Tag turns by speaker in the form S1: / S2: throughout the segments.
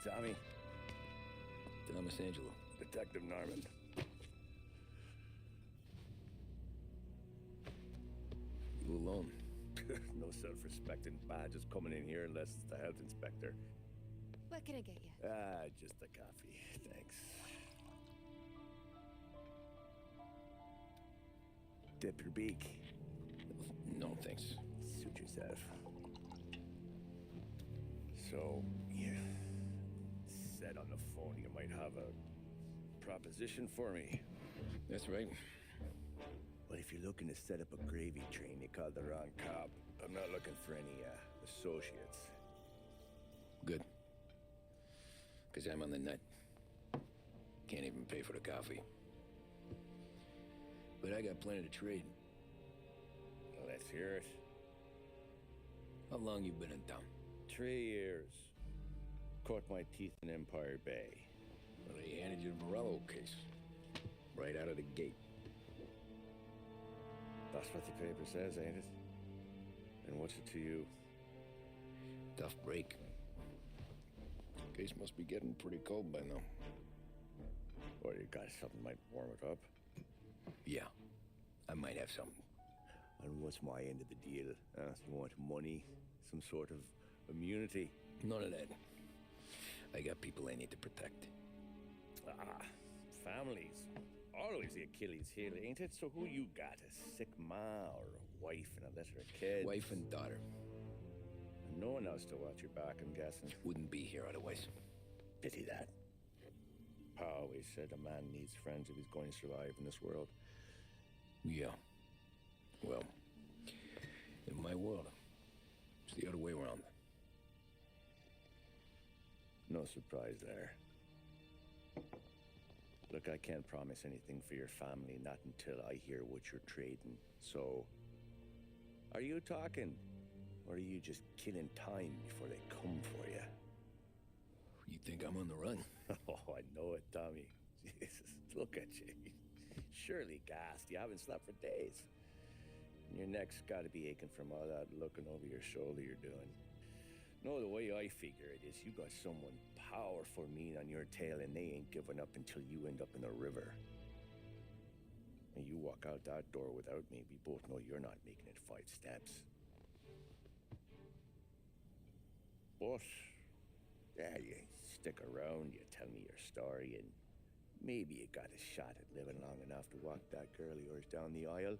S1: Tommy.
S2: Thomas Angelo.
S1: Detective Norman.
S2: You alone?
S1: No self-respecting badges coming in here unless it's the health inspector.
S3: What can I get you?
S1: Just a coffee. Thanks. Dip your beak.
S2: No, thanks.
S1: Suit yourself. So, you said on the phone you might have a proposition for me.
S2: That's right.
S1: But if you're looking to set up a gravy train, you called the wrong cop. I'm not looking for any, associates.
S2: Good. Because I'm on the net. Can't even pay for the coffee. But I got plenty to trade.
S1: Well, let's hear it.
S2: How long you been in town?
S1: 3 years. Caught my teeth in Empire Bay.
S2: Well, they handed you the Morello case. Right out of the gate.
S1: That's what the paper says, ain't it? And what's it to you?
S2: Tough break. Case must be getting pretty cold by now.
S1: Or you got something might warm it up?
S2: Yeah, I might have something.
S1: And what's my end of the deal? You want money? Some sort of immunity?
S2: None of that. I got people I need to protect.
S1: Families. Always the Achilles heel, ain't it? So who you got? A sick ma or a wife and a litter of kids?
S2: Wife and daughter.
S1: And no one else to watch your back, I'm guessing.
S2: Wouldn't be here otherwise.
S1: Pity that. Pa always said a man needs friends if he's going to survive in this world.
S2: Yeah. Well, in my world, it's the other way around.
S1: No surprise there. Look, I can't promise anything for your family, not until I hear what you're trading. So, are you talking? Or are you just killing time before they come for you?
S2: You think I'm on the run?
S1: Oh, I know it, Tommy. Jesus, look at you. Surely gassed. You haven't slept for days. And your neck's got to be aching from all that looking over your shoulder you're doing. No, the way I figure it is you got someone powerful mean on your tail and they ain't giving up until you end up in the river. And you walk out that door without me, we both know you're not making it 5 steps. But, yeah, you stick around, you tell me your story, and maybe you got a shot at living long enough to walk that girl of yours down the aisle.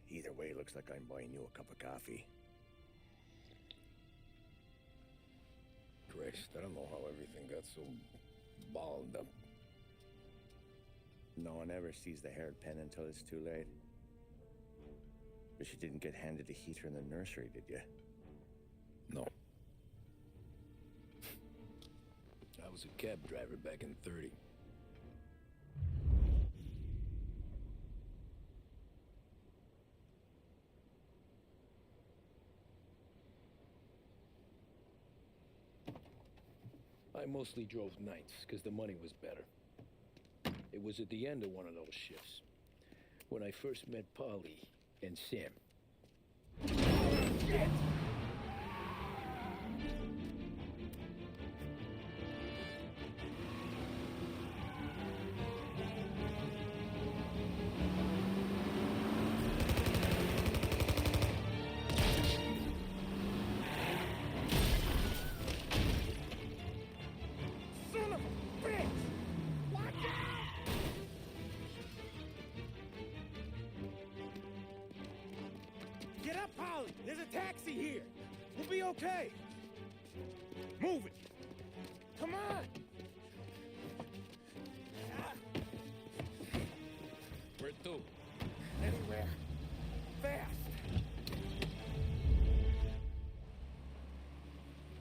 S1: Either way, looks like I'm buying you a cup of coffee.
S2: Christ, I don't know how everything got so balled up.
S1: No one ever sees the haired pen until it's too late. But you didn't get handed a heater in the nursery, did you?
S2: No. I was a cab driver back in '30. I mostly drove nights, because the money was better. It was at the end of one of those shifts, when I first met Polly and Sam. Shit!
S4: Get up, Polly! There's a taxi here! We'll be okay! Move it! Come on!
S2: Where to?
S4: Anywhere. Fast!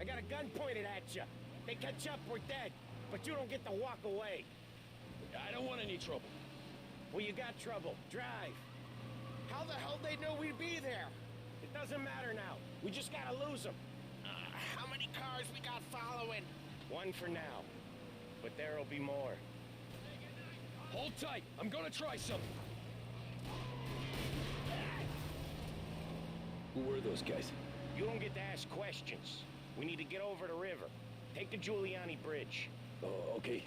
S4: I got a gun pointed at you. They catch up, we're dead. But you don't get to walk away.
S2: I don't want any trouble.
S4: Well, you got trouble. Drive. How the hell they know we'd be there? It doesn't matter now. We just gotta lose them. How many cars we got following? One for now. But there'll be more.
S2: Hold tight. I'm gonna try something. Who were those guys?
S4: You don't get to ask questions. We need to get over the river. Take the Giuliani Bridge.
S2: Oh, okay.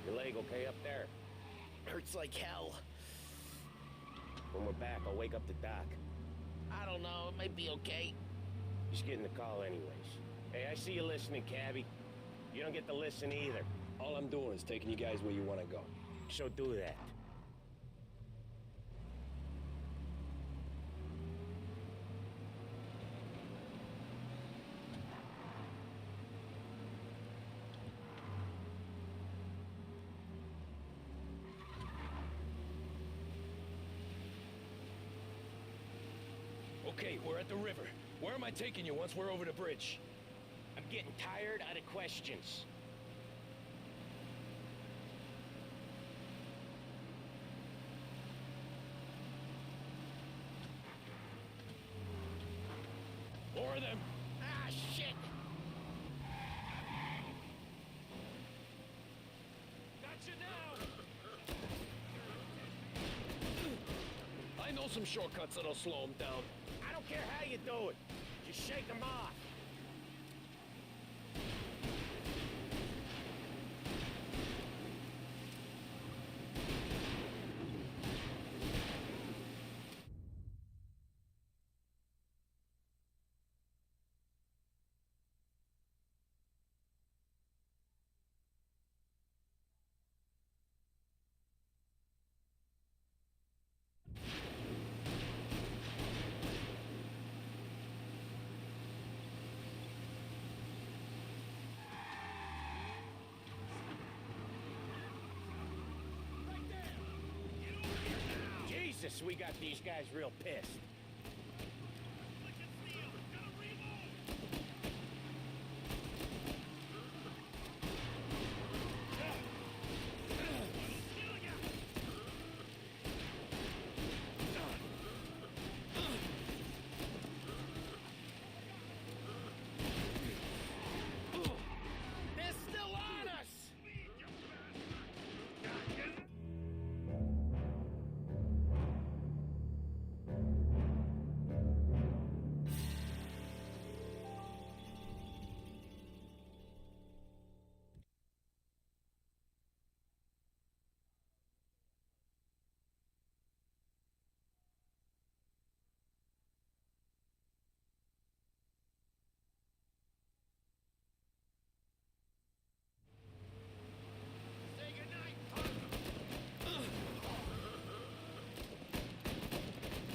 S4: Your leg okay up there?
S5: Hurts like hell.
S4: When we're back, I'll wake up the doc.
S5: I don't know, it might be okay.
S4: Just getting the call anyways. Hey, I see you listening, cabbie. You don't get to listen either.
S2: All I'm doing is taking you guys where you want to go.
S4: So do that.
S2: Okay, we're at the river. Where am I taking you once we're over the bridge?
S4: I'm getting tired of the questions.
S2: More of them.
S5: Ah, shit!
S2: Got you now. I know some shortcuts that'll slow them down.
S4: I don't care how you do it. Just shake them off. Jesus, we got these guys real pissed.
S5: They're still on us! Say goodnight,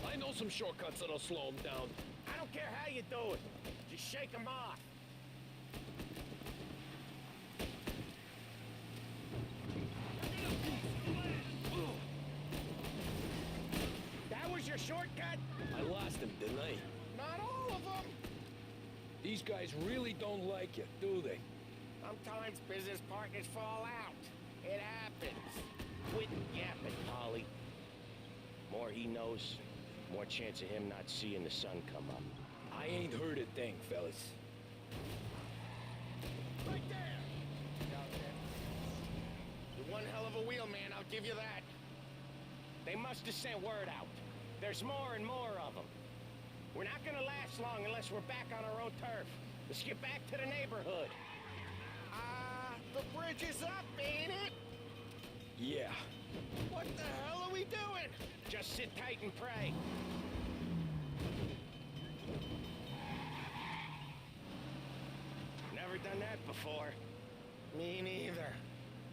S2: I know some shortcuts that'll slow them down.
S4: I don't care how you do it. Just shake them off. That was your shortcut?
S2: I lost him, didn't I?
S4: Not all of them.
S2: These guys really don't like you, do they?
S4: Sometimes business partners fall out. It happens. Quit yapping, Polly. More he knows, more chance of him not seeing the sun come up.
S2: I ain't heard a thing, fellas.
S5: right there! You're one hell of a wheelman, I'll give you that.
S4: They must have sent word out. There's more and more of them. We're not gonna last long unless we're back on our own turf. Let's get back to the neighborhood.
S5: The bridge is up, ain't it?
S2: Yeah.
S5: What the hell are we doing?
S4: Just sit tight and pray. Never done that before.
S5: Me neither.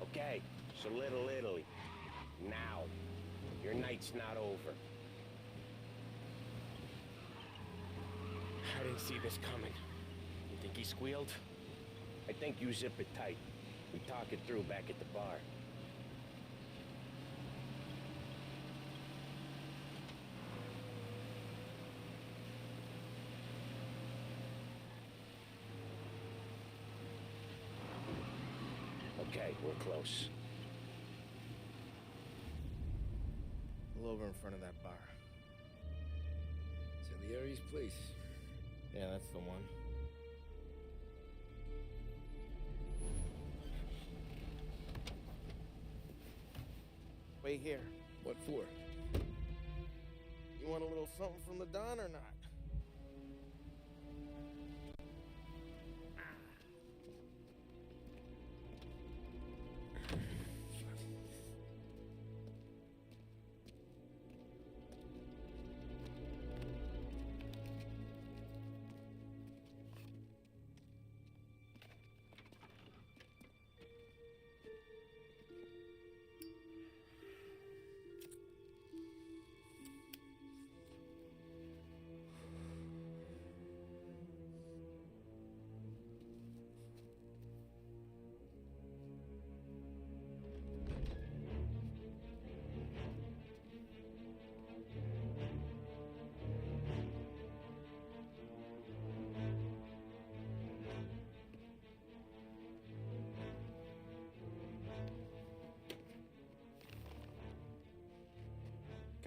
S4: Okay, so Little Italy. Now. Your night's not over.
S5: I didn't see this coming. You think he squealed?
S4: I think you zip it tight. We talk it through back at the bar. Okay, we're close.
S5: Pull over in front of that bar.
S2: Salieri's place.
S5: Yeah, that's the one. Wait here.
S2: What for?
S5: You want a little something from the Don or not?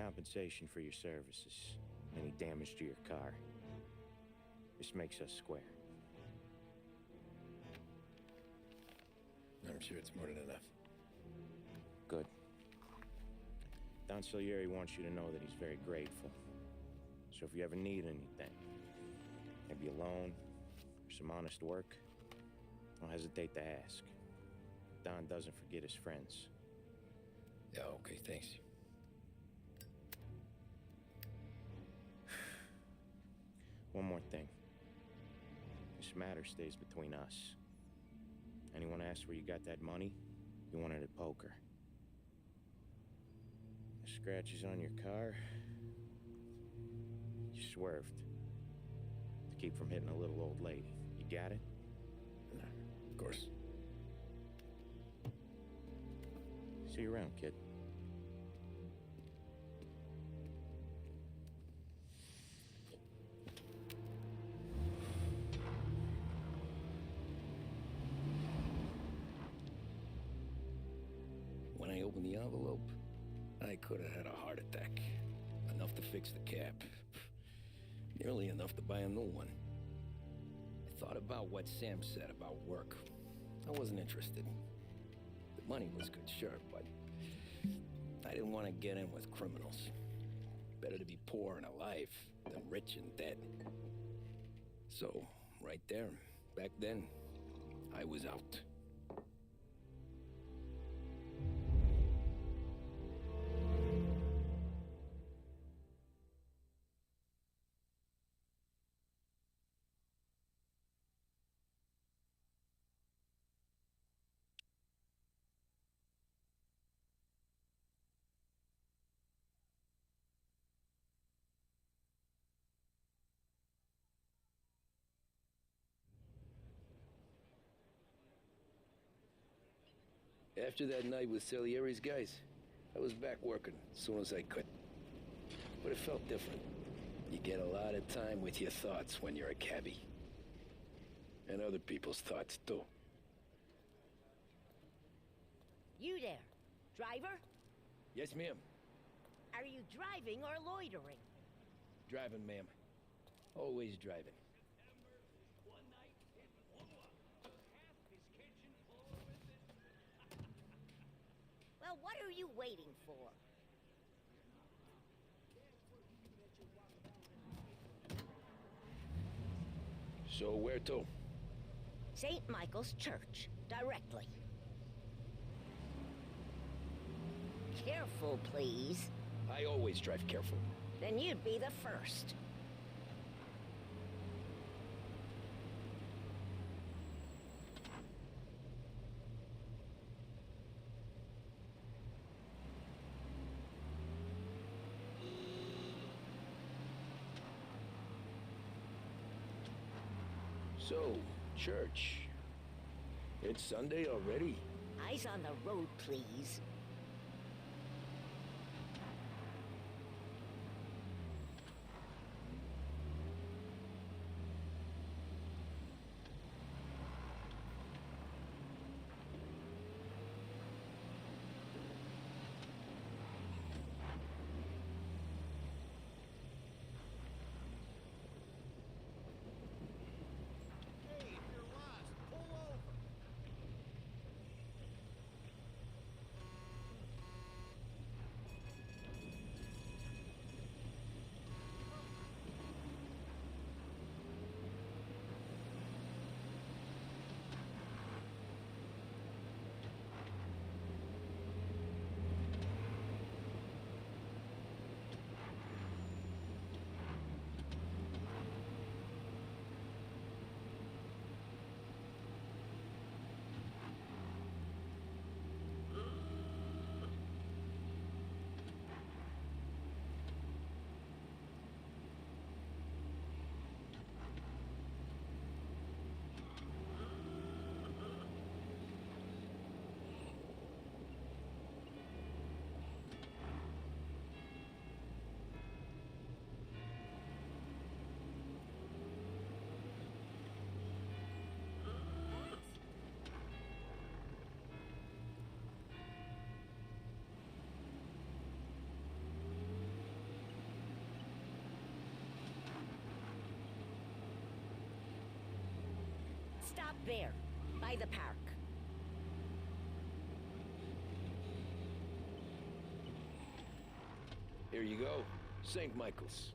S6: compensation for your services, any damage to your car. This makes us square.
S2: I'm sure it's more than enough.
S6: Good. Don Salieri wants you to know that he's very grateful. So if you ever need anything, maybe a loan or some honest work, don't hesitate to ask. Don doesn't forget his friends.
S2: Yeah, okay, thanks.
S6: One more thing. This matter stays between us. Anyone asks where you got that money, you want it at poker. The scratches on your car, you swerved. To keep from hitting a little old lady. You got it?
S2: Of course.
S6: See you around, kid.
S2: When I opened the envelope, I could have had a heart attack. Enough to fix the cap. Nearly enough to buy a new one. I thought about what Sam said about work. I wasn't interested. The money was good, sure, but I didn't want to get in with criminals. Better to be poor and alive than rich and dead. So, right there, back then, I was out. After that night with Salieri's guys, I was back working as soon as I could. But it felt different. You get a lot of time with your thoughts when you're a cabbie. And other people's thoughts, too.
S7: You there, driver?
S2: Yes, ma'am.
S7: Are you driving or loitering?
S2: Driving, ma'am. Always driving.
S7: Well, what are you waiting for?
S2: So where to?
S7: St. Michael's Church, directly. Careful, please.
S2: I always drive careful.
S7: Then you'd be the first.
S2: So, church. It's Sunday already?
S7: Eyes on the road, please.
S5: Hey, if you're lost, pull over.
S7: Stop there, by the park.
S2: Here you go. St. Michael's.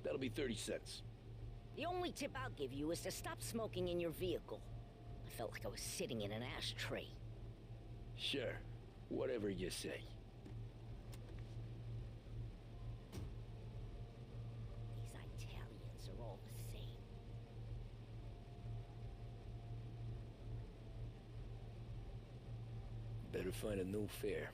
S2: That'll be 30 cents.
S7: The only tip I'll give you is to stop smoking in your vehicle. I felt like I was sitting in an ashtray.
S2: Sure. Whatever you say.
S7: These Italians are all the same.
S2: Better find a new fare.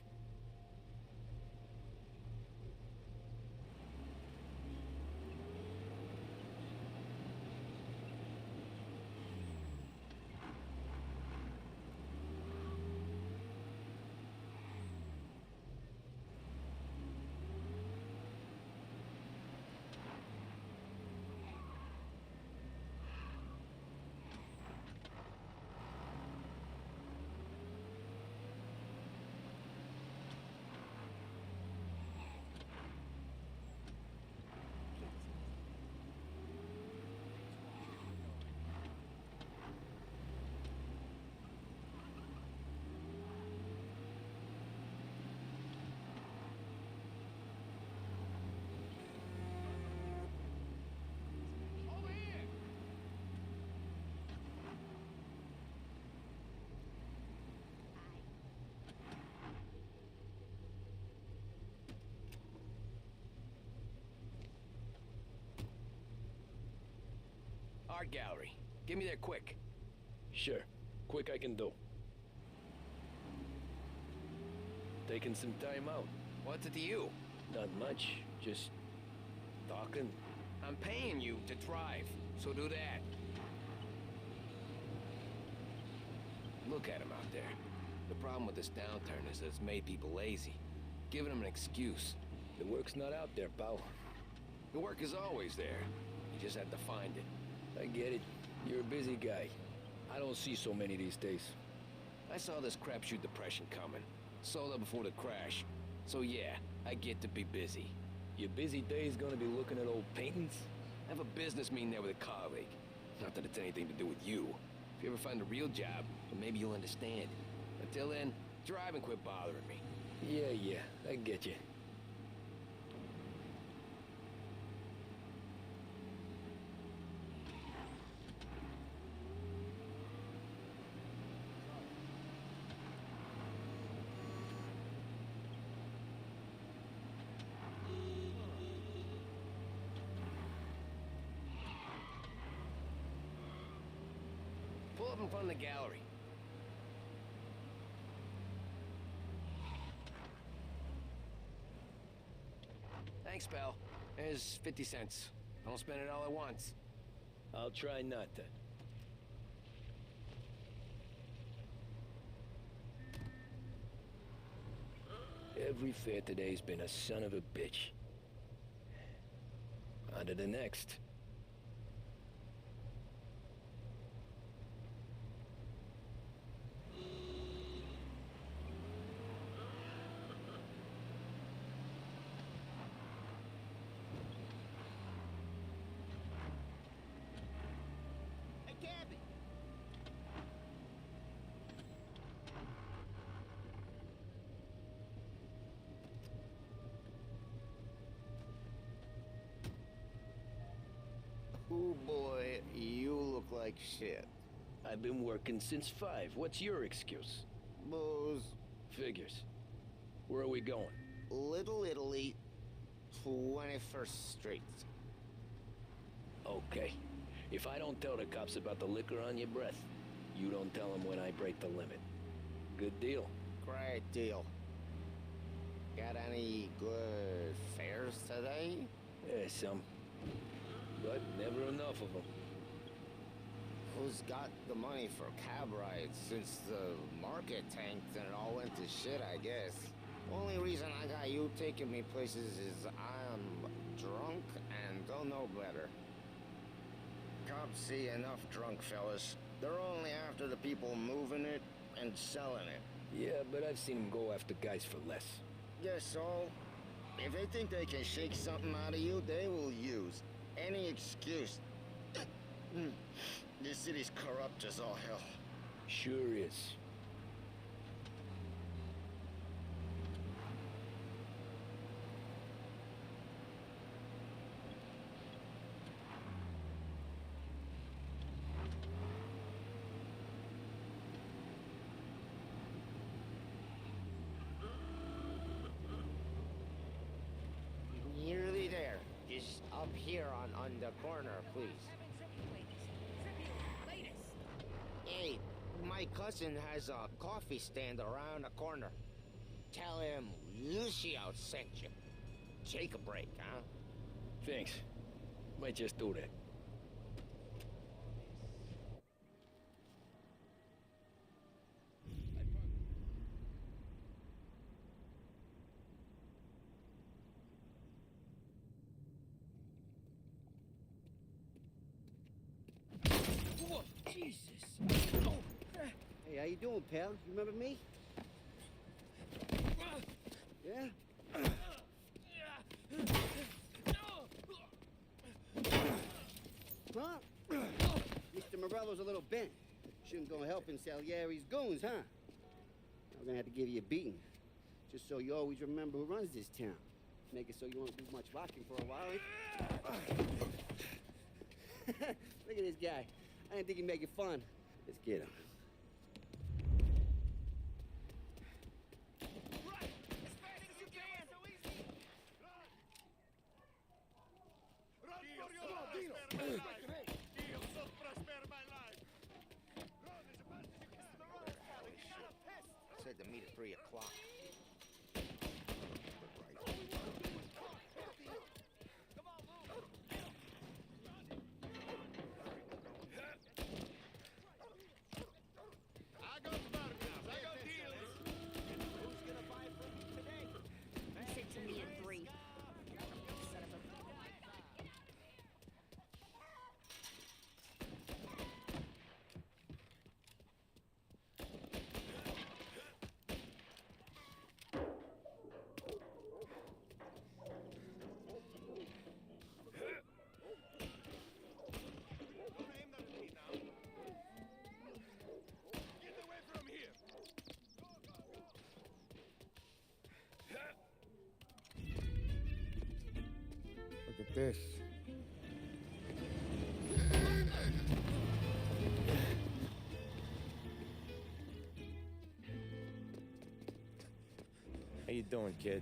S4: Art gallery. Get me there quick.
S2: Sure. Quick I can do. Taking some time out.
S4: What's it to you?
S2: Not much. Just talking.
S4: I'm paying you to drive, so do that. Look at him out there. The problem with this downturn is that it's made people lazy. Giving them an excuse.
S2: The work's not out there, pal.
S4: The work is always there. You just have to find it.
S2: I get it. You're a busy guy. I don't see so many these days.
S4: I saw this crapshoot depression coming. Sold up before the crash. So yeah, I get to be busy.
S2: Your busy day's gonna be looking at old paintings?
S4: I have a business meeting there with a colleague. Not that it's anything to do with you. If you ever find a real job, then maybe you'll understand. Until then, drive and quit bothering me.
S2: Yeah, I get you.
S4: Pull up in front of the gallery. Thanks, pal. There's 50 cents. Don't spend it all at once.
S2: I'll try not to. Every fair today's been a son of a bitch. On to the next.
S5: Hey, Gabby! Oh boy, you look like shit.
S2: I've been working since 5. What's your excuse?
S5: Booze.
S2: Figures. Where are we going?
S5: Little Italy, 21st Street.
S2: Okay. If I don't tell the cops about the liquor on your breath, you don't tell them when I break the limit. Good deal.
S5: Great deal. Got any good fares today?
S2: Yeah, some. But never enough of them.
S5: Who's got the money for cab rides since the market tanked and it all went to shit, I guess? Only reason I got you taking me places is I'm drunk and don't know better. Cops see enough drunk fellas. They're only after the people moving it and selling it.
S2: Yeah, but I've seen them go after guys for less.
S5: Guess so. If they think they can shake something out of you, they will use any excuse. This city's corrupt as all hell.
S2: Sure is.
S5: Nearly there. Just up here on the corner, please. Hey, my cousin has a coffee stand around the corner. Tell him Lucio sent you. Take a break, huh?
S2: Thanks. Might just do that. Whoa, Jesus. Oh.
S8: Hey, how you doing, pal? You remember me? Yeah? Huh? Mr. Morello's a little bent. Shouldn't go helping Salieri's goons, huh? I'm gonna have to give you a beating. Just so you always remember who runs this town. Make it so you won't do much rocking for a while. Look at this guy. I didn't think he'd make it fun. Let's get him.
S5: Said to meet at 3 o'clock.
S7: He said to me at 3. Son of a...
S1: Look at this.
S6: How you doing, kid?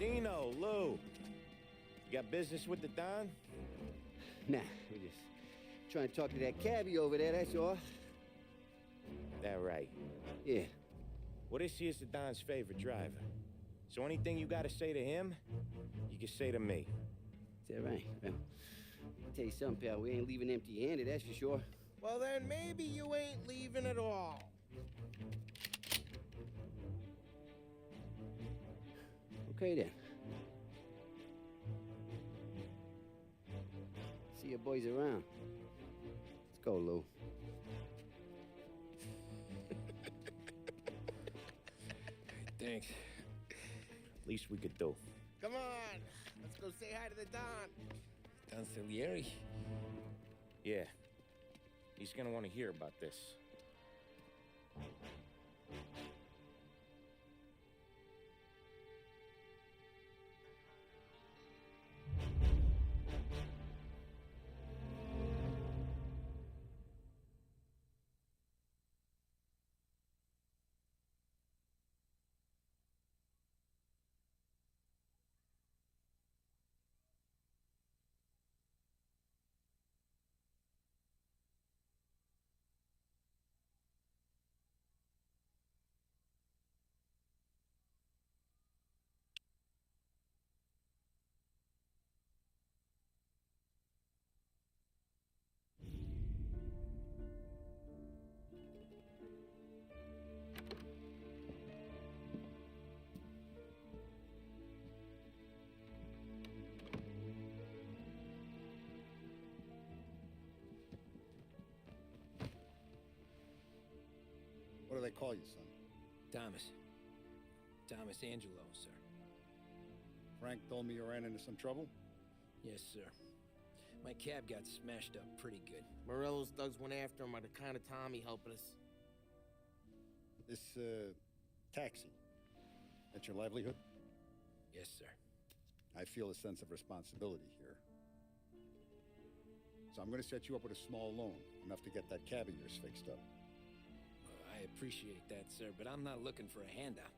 S6: Dino, Lou. You got business with the Don?
S8: Nah, we're just trying to talk to that cabbie over there, that's all.
S6: That right.
S8: Yeah.
S6: Well, this here's the Don's favorite driver. So anything you gotta say to him, you can say to me.
S8: Is that right? Well, I'll tell you something, pal. We ain't leaving empty-handed, that's for sure.
S4: Well, then maybe you ain't leaving at all.
S8: Okay, then. See your boys around. Let's go, Lou.
S2: Thanks.
S6: Least we could do.
S4: Come on, let's go say hi to the Don.
S2: Don Salieri?
S6: Yeah. He's gonna want to hear about this.
S9: What do they call you, son?
S2: Thomas. Thomas Angelo, sir.
S9: Frank told me you ran into some trouble?
S2: Yes, sir. My cab got smashed up pretty good.
S4: Morello's thugs went after him on account of Tommy helping us.
S9: This, taxi. That's your livelihood?
S2: Yes, sir.
S9: I feel a sense of responsibility here. So I'm gonna set you up with a small loan, enough to get that cab of yours fixed up.
S2: I appreciate that, sir, but I'm not looking for a handout.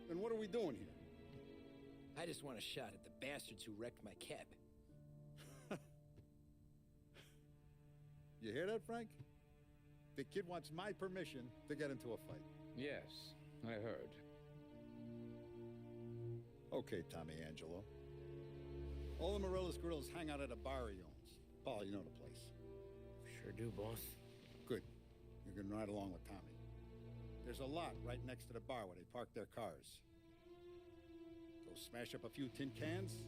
S9: Then what are we doing here?
S2: I just want a shot at the bastards who wrecked my cab.
S9: You hear that, Frank? The kid wants my permission to get into a fight.
S10: Yes, I heard.
S9: Okay, Tommy Angelo. All the Morello's girls hang out at a bar he owns. Paul, you know the place.
S4: Sure do, boss.
S9: Good. You're gonna ride along with Tommy. There's a lot right next to the bar where they park their cars. Go smash up a few tin cans,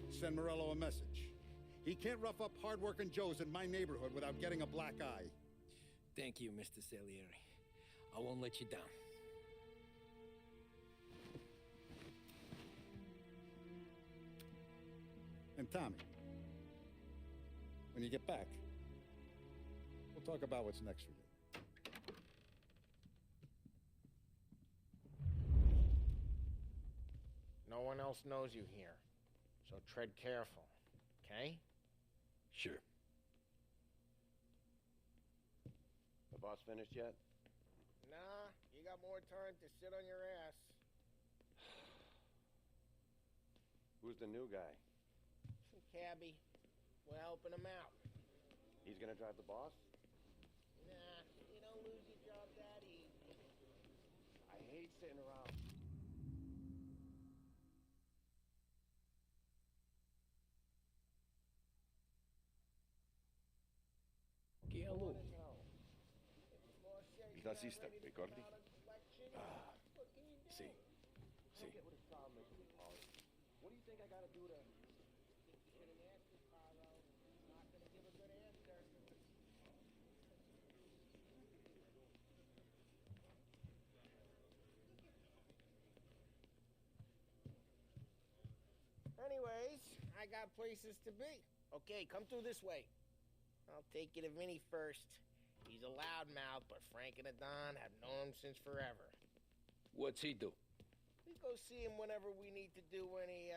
S9: send Morello a message. He can't rough up hard-working Joes in my neighborhood without getting a black eye.
S2: Thank you, Mr. Salieri. I won't let you down.
S9: And Tommy, when you get back, we'll talk about what's next for you.
S4: No one else knows you here, so tread careful, okay?
S2: Sure.
S1: The boss finished yet?
S4: Nah, you got more time to sit on your ass.
S1: Who's the new guy?
S4: Some cabbie. We're helping him out.
S1: He's gonna drive the boss?
S4: Nah, you don't lose your job that easy.
S1: I hate sitting around.
S2: Che allora?
S1: Nazista, ricordi? Ah, sì, sì. What do you think I gotta do to...
S4: Anyways, I got places to be. Okay, come through this way. I'll take you to Vinny first. He's a loudmouth, but Frank and Adon have known him since forever.
S2: What's he do?
S4: We go see him whenever we need to do any,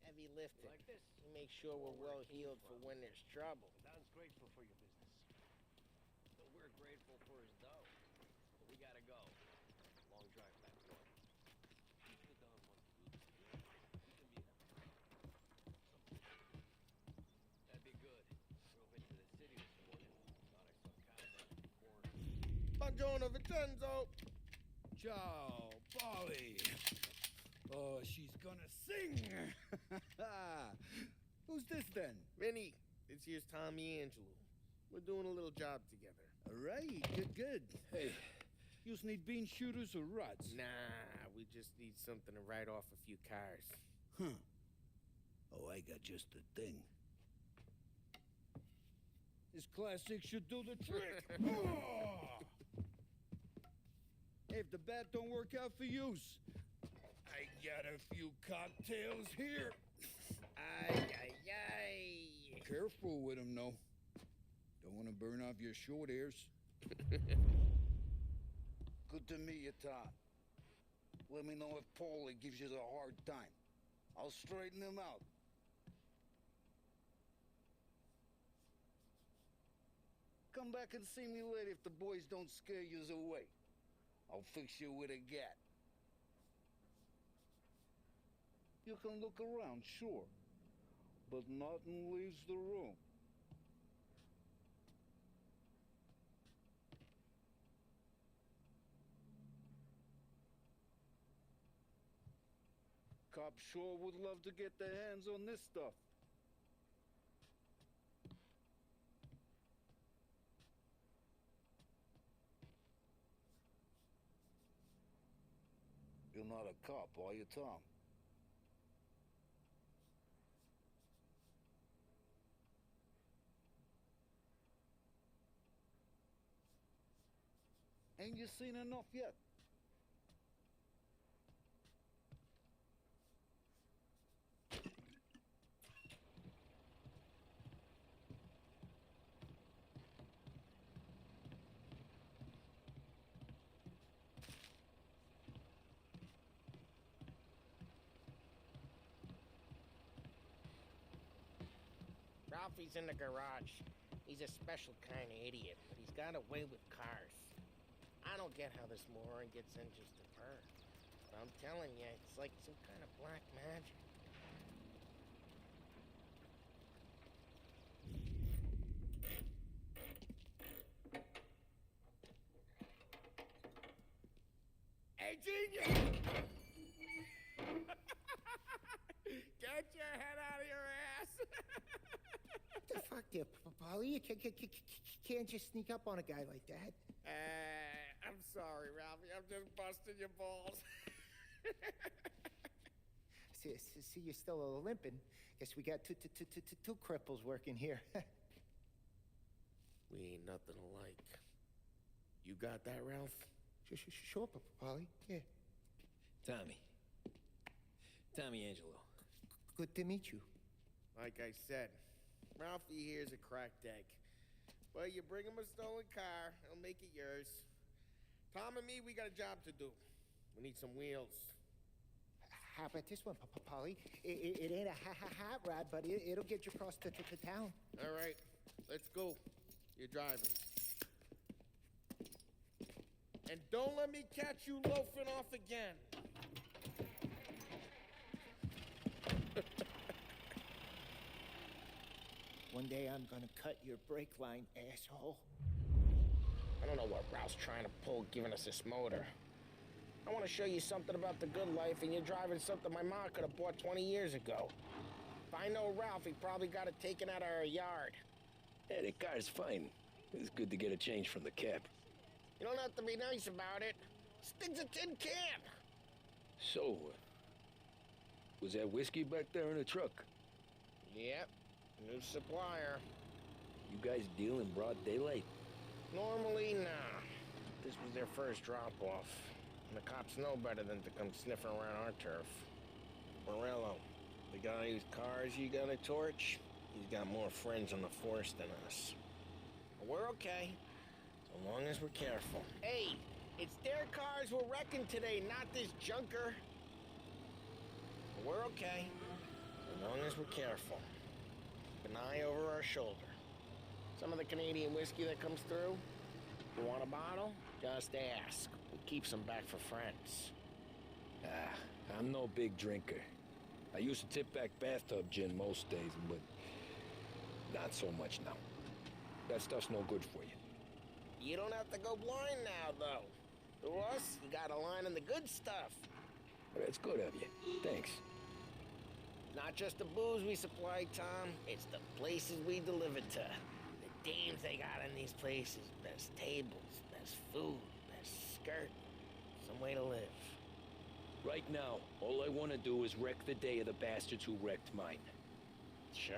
S4: heavy lifting.
S2: Like this?
S4: We make sure we're well healed for when there's trouble.
S2: Don's grateful for your business. So we're grateful for his dough. But we gotta go. Long drive back north. If the Don wants to do this deal, we can meet him. That'd be good. Drove into the city this morning. Thought I saw cows on the corner.
S4: Buongiorno, Vincenzo!
S11: Ciao, Polly. Oh, she's gonna sing. Who's this then?
S4: Vinny, this here's Tommy Angelo. We're doing a little job together.
S11: All right, good. Hey, you need bean shooters or rods?
S4: Nah, we just need something to write off a few cars.
S11: Huh. Oh, I got just the thing. This classic should do the trick. Oh! If the bat don't work out for use, I got a few cocktails here.
S4: Ay.
S11: Careful with them, though. Don't want to burn off your short hairs. Good to meet you, Tom. Let me know if Paulie gives you a hard time. I'll straighten him out. Come back and see me later if the boys don't scare yous away. I'll fix you with a gat. You can look around, sure, but nothing leaves the room. Cops sure would love to get their hands on this stuff. You're not a cop, are you, Tom? Ain't you seen enough yet?
S4: Ralphie's in the garage. He's a special kind of idiot, but he's got a way with cars. I don't get how this moron gets in just to purr. But I'm telling you, it's like some kind of black magic.
S12: Hey, genius! Get your head out of your ass!
S13: What the fuck there, Polly? You can't just sneak up on a guy like that.
S12: I'm sorry, Ralphie. I'm just busting your balls.
S13: See, you're still limping. Guess we got two cripples working here.
S12: We ain't nothing alike. You got that, Ralph?
S13: Sure, Polly. Yeah.
S2: Tommy Angelo.
S13: Good to meet you.
S12: Like I said, Ralphie here's a cracked egg. But you bring him a stolen car, he'll make it yours. Tom and me, we got a job to do. We need some wheels.
S13: How about this one, Polly? It ain't a hot rod, but it'll get you across to town.
S12: All right, let's go. You're driving. And don't let me catch you loafing off again.
S13: One day I'm gonna cut your brake line, asshole.
S4: I don't know what Ralph's trying to pull giving us this motor. I want to show you something about the good life, and you're driving something my mom could have bought 20 years ago. If I know Ralph, he probably got it taken out of our yard.
S2: Yeah, the car's fine. It's good to get a change from the cab.
S4: You don't have to be nice about it. Stig's a tin can.
S2: So, was that whiskey back there in the truck?
S4: Yep, new supplier.
S2: You guys deal in broad daylight?
S4: Normally, nah. This was their first drop-off. And the cops know better than to come sniffing around our turf. Morello, the guy whose cars you got a torch, he's got more friends on the force than us. But we're okay, so long as we're careful. Hey, it's their cars we're wrecking today, not this junker. But we're okay, as long as we're careful. Keep an eye over our shoulder. Some of the Canadian whiskey that comes through, you want a bottle? Just ask. We keep some back for friends.
S2: I'm no big drinker. I used to tip back bathtub gin most days, but not so much now. That stuff's no good for you.
S4: You don't have to go blind now, though. To us, you got a line on the good stuff.
S2: That's good of you. Thanks.
S4: Not just the booze we supply, Tom. It's the places we deliver to. The dames they got in these places. Best tables, best food, best skirt. Some way to live.
S2: Right now, all I want to do is wreck the day of the bastards who wrecked mine.
S4: Sure.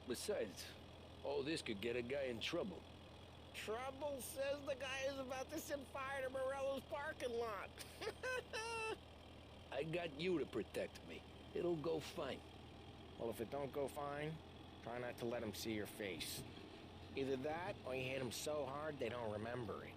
S2: Besides, all this could get a guy in trouble.
S4: Trouble says the guy is about to set fire to Morello's parking lot.
S2: I got you to protect me. It'll go fine.
S4: Well, if it don't go fine, try not to let them see your face. Either that, or you hit them so hard they don't remember it.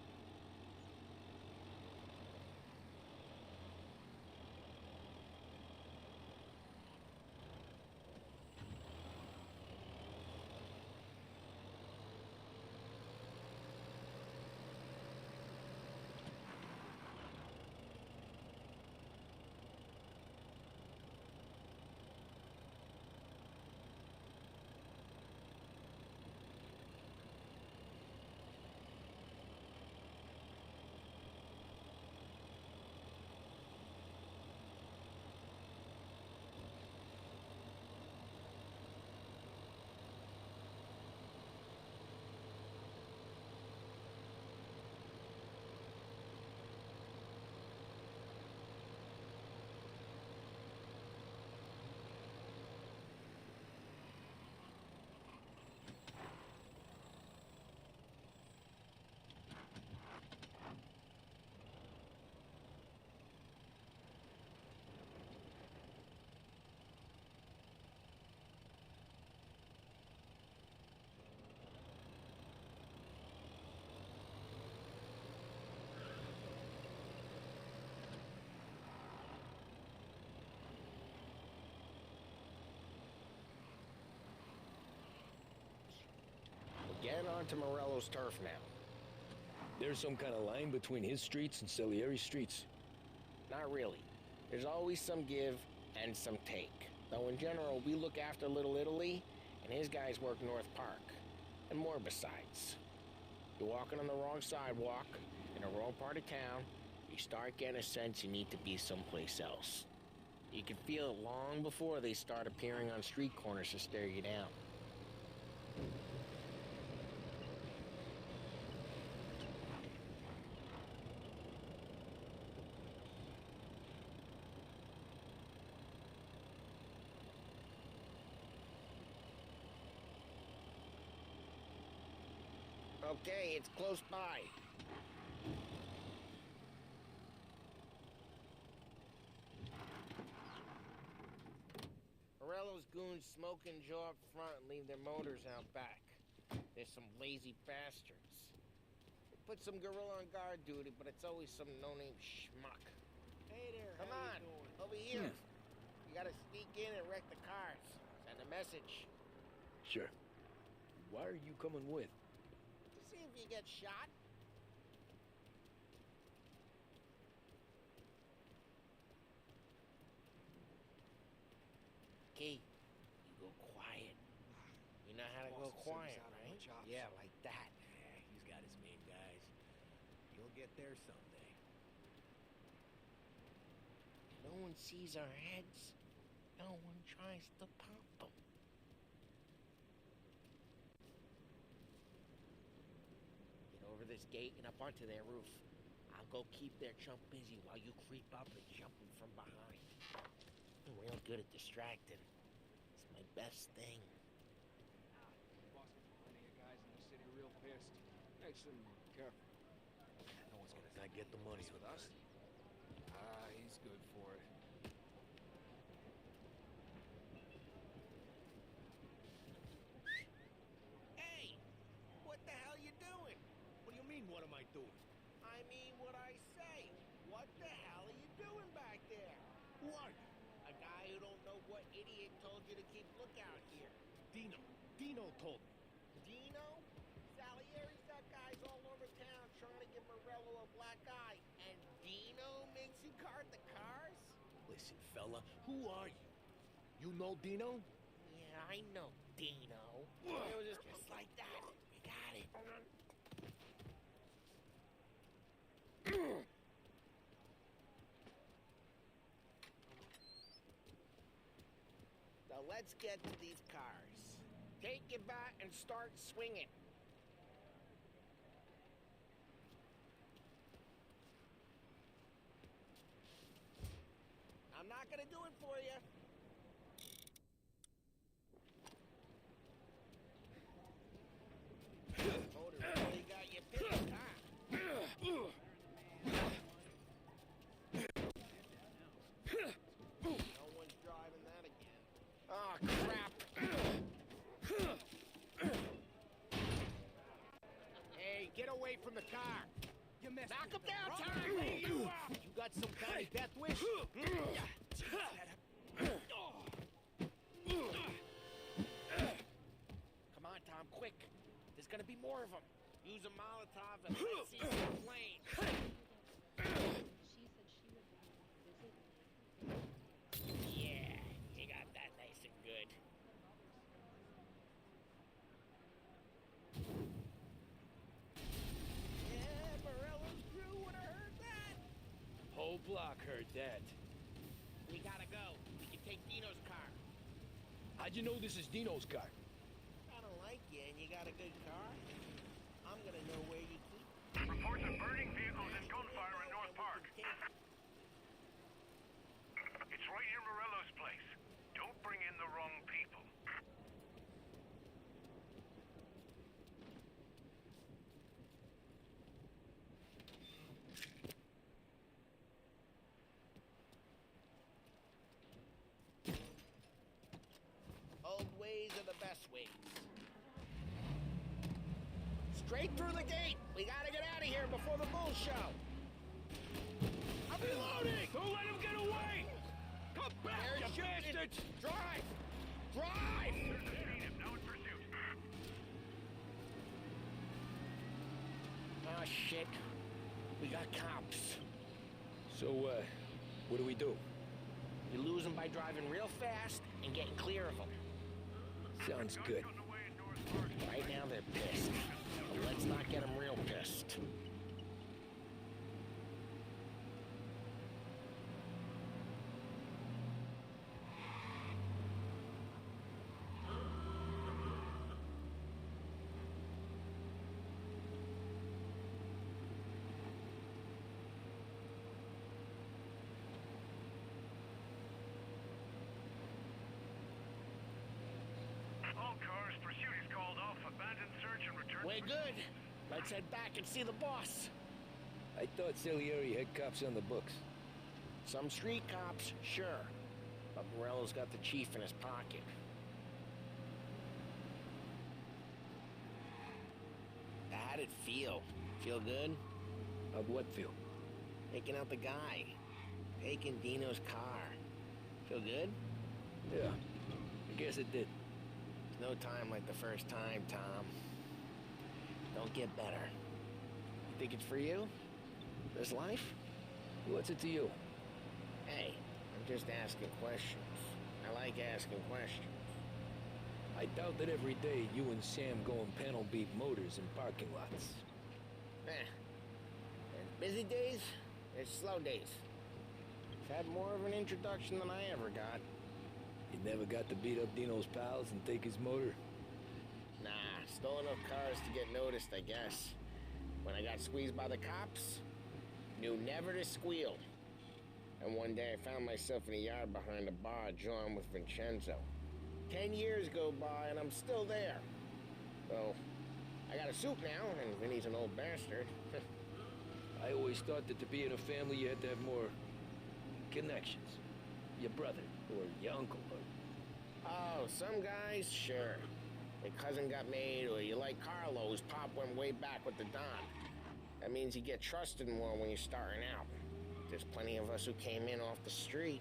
S4: heading on to Morello's turf now.
S2: There's some kind of line between his streets and Salieri's streets.
S4: Not really. There's always some give and some take. Though in general, we look after Little Italy, and his guys work North Park. And more besides. You're walking on the wrong sidewalk, in the wrong part of town, you start getting a sense you need to be someplace else. You can feel it long before they start appearing on street corners to stare you down. Okay, it's close by. Morello's goons smoke and jaw up front and leave their motors out back. They're some lazy bastards. They put some gorilla on guard duty, but it's always some no-name schmuck.
S12: Hey there,
S4: Come on, over here. You gotta sneak in and wreck the cars. Send a message.
S2: Sure. Why are you coming with?
S4: To see if you get shot. Key, you go quiet. You know how to go quiet, right? Yeah, like that.
S1: Yeah, he's got his main guys. You'll get there someday.
S4: No one sees our heads. No one tries to pop them. Get over this gate and up onto their roof. I'll go keep their chump busy while you creep up and jump him from behind. I'm real good at distracting. It's my best thing.
S10: Boss, plenty of guys in the city real pissed. Makes them careful.
S1: No one's gonna get the money
S10: with us. Ah, he's good for it.
S4: Hey! What the hell you doing?
S1: What do you mean, what am I doing?
S4: I mean what I say. What the hell are you doing back there?
S1: What?
S4: A guy who don't know what idiot told you to keep lookout here.
S1: Dino told me.
S4: Dino? Salieri's got guys all over town trying to give Morello a black eye. And Dino makes you guard the cars?
S1: Listen, fella, who are you? You know Dino?
S4: Yeah, I know Dino. It was just like that. We got it. Now let's get to these cars. Take your bat and start swinging. I'm not gonna do it for you. Motor really got you pissed, huh? No one's driving that again. Oh, crap. Hey, get away from the car. Knock him down, Tom! You got some kind of death wish? Come on, Tom, quick. There's gonna be more of them. Use a Molotov and let's see some flames.
S3: She said she would visit.
S4: Yeah, you got that nice and good. Yeah, Morello's crew would have heard that.
S2: Whole block heard that.
S4: We gotta go. We can take Dino's car.
S2: How'd you know this is Dino's car?
S4: I don't like you and you got a good car. I'm gonna know where you keep.
S14: Reports of burning vehicles and gunfire in North Park. It's right near Morello's place. Don't bring in the wrong people.
S4: Old ways are the best ways. Straight through the gate. We gotta get out of here before the bull show. I'm reloading!
S2: Don't let him get away! Come back,
S4: They're
S2: you
S4: shooting.
S2: bastards!
S4: Drive! Drive!
S14: Seen him, now in pursuit.
S4: Ah, shit. We got cops.
S2: So, what do we do?
S4: You lose them by driving real fast and getting clear of them.
S2: Sounds good.
S4: Right now they're pissed. But let's not get them real pissed.
S14: All cars, pursuit is called off. Abandon search and return.
S4: We're good. Let's head back and see the boss.
S2: I thought Salieri had cops on the books.
S4: Some street cops, sure. But Morello's got the chief in his pocket. How'd it feel? Feel good?
S2: How'd what feel?
S4: Taking out the guy. Taking Dino's car. Feel good?
S2: Yeah, I guess it did.
S4: There's no time like the first time, Tom. Don't get better. You think it's for you? This life?
S2: What's it to you?
S4: Hey, I'm just asking questions. I like asking questions.
S2: I doubt that every day you and Sam go and panel beat motors in parking lots.
S4: There's busy days, there's slow days. I've had more of an introduction than I ever got.
S2: You never got to beat up Dino's pals and take his motor?
S4: Nah, stole enough cars to get noticed, I guess. When I got squeezed by the cops, knew never to squeal. And one day I found myself in a yard behind a bar drawn with Vincenzo. 10 years go by and I'm still there. So, I got a suit now, and Vinny's an old bastard.
S2: I always thought that to be in a family you had to have more connections. Your brother, or your uncle, or...
S4: Oh, some guys, sure. Your cousin got made, or you like Carlos, Pop went way back with the Don. That means you get trusted more when you're starting out. There's plenty of us who came in off the street.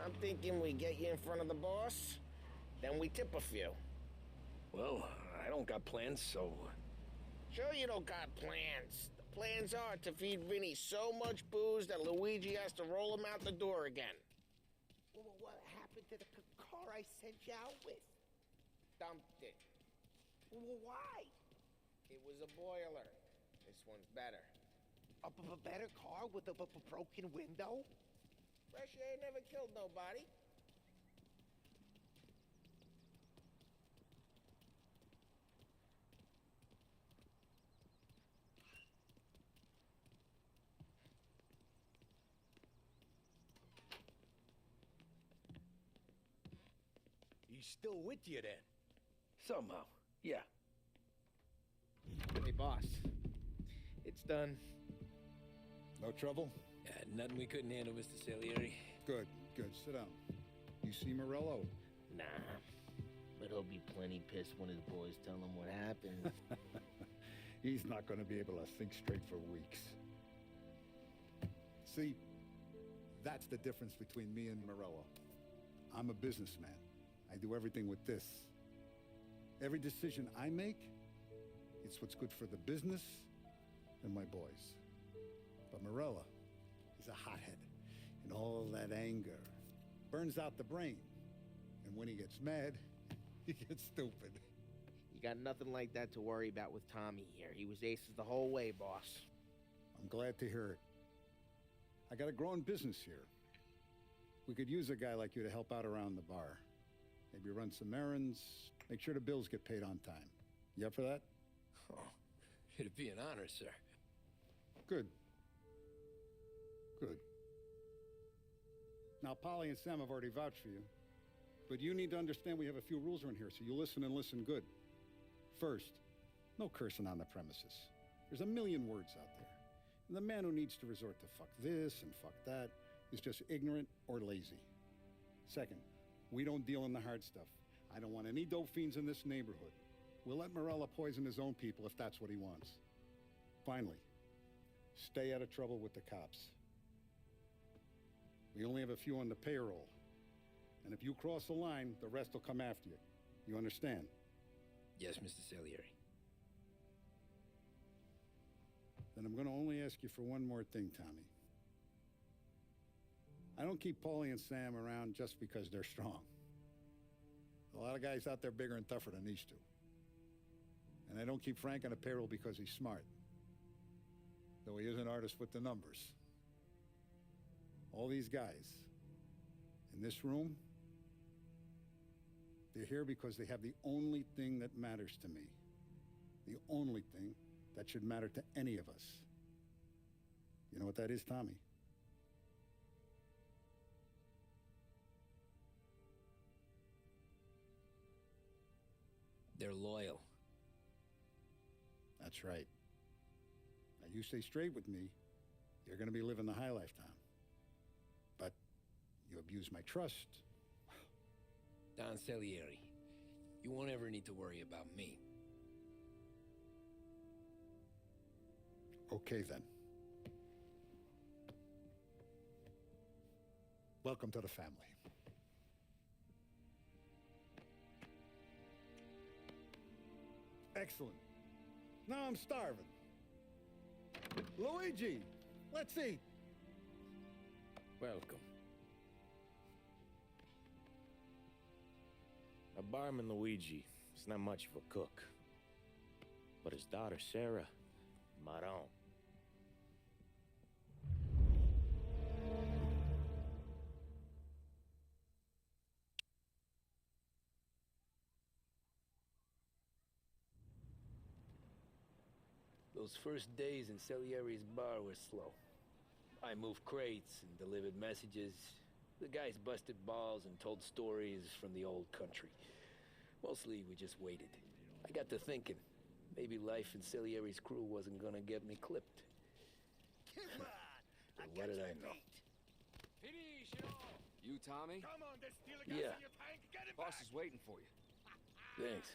S4: I'm thinking we get you in front of the boss, then we tip a few.
S2: Well, I don't got plans, so...
S4: Sure you don't got plans. The plans are to feed Vinny so much booze that Luigi has to roll him out the door again.
S13: Well, what happened to the car I sent you out with?
S4: Dumped it.
S13: Well, why?
S4: It was a boiler. This one's better.
S13: A better car with a broken window?
S4: Fresh air never killed nobody.
S2: He's still with you, then? Somehow, yeah.
S12: Hey, boss. It's done.
S9: No trouble?
S2: Yeah, nothing we couldn't handle, Mr. Salieri.
S9: Good, good. Sit down. You see Morello?
S4: Nah, but he'll be plenty pissed when his boys tell him what happened.
S9: He's not going to be able to think straight for weeks. See, that's the difference between me and Morello. I'm a businessman. I do everything with this. Every decision I make, it's what's good for the business and my boys. But Morello, he's a hothead, and all that anger burns out the brain. And when he gets mad, he gets stupid.
S12: You got nothing like that to worry about with Tommy here. He was aces the whole way, boss.
S9: I'm glad to hear it. I got a growing business here. We could use a guy like you to help out around the bar. Maybe run some errands, make sure the bills get paid on time. You up for that?
S2: Oh, it'd be an honor, sir.
S9: Good. Good. Now, Polly and Sam have already vouched for you. But you need to understand we have a few rules around here, so you listen and listen good. First, no cursing on the premises. There's a million words out there. And the man who needs to resort to fuck this and fuck that is just ignorant or lazy. Second, we don't deal in the hard stuff. I don't want any dope fiends in this neighborhood. We'll let Morella poison his own people if that's what he wants. Finally, stay out of trouble with the cops. We only have a few on the payroll. And if you cross the line, the rest will come after you. You understand?
S2: Yes, Mr. Salieri.
S9: Then I'm gonna only ask you for one more thing, Tommy. I don't keep Paulie and Sam around just because they're strong. A lot of guys out there bigger and tougher than these two. And I don't keep Frank on a payroll because he's smart. Though he is an artist with the numbers. All these guys in this room, they're here because they have the only thing that matters to me. The only thing that should matter to any of us. You know what that is, Tommy?
S2: They're loyal.
S9: That's right. Now, you stay straight with me, you're gonna be living the high life, Tom. But you abuse my trust.
S2: Don Salieri, you won't ever need to worry about me.
S9: Okay, then. Welcome to the family. Excellent. Now I'm starving. Luigi, let's eat.
S6: Welcome. Our barman Luigi is not much of a cook. But his daughter Sarah, Maron.
S2: Those first days in Salieri's bar were slow. I moved crates and delivered messages. The guys busted balls and told stories from the old country. Mostly, we just waited. I got to thinking, maybe life in Salieri's crew wasn't gonna get me clipped. But what did I know?
S10: You, Tommy?
S4: Come on, there's still a
S2: Yeah.
S4: in your tank. Get him
S10: Boss
S4: back.
S10: is waiting for you.
S2: Thanks.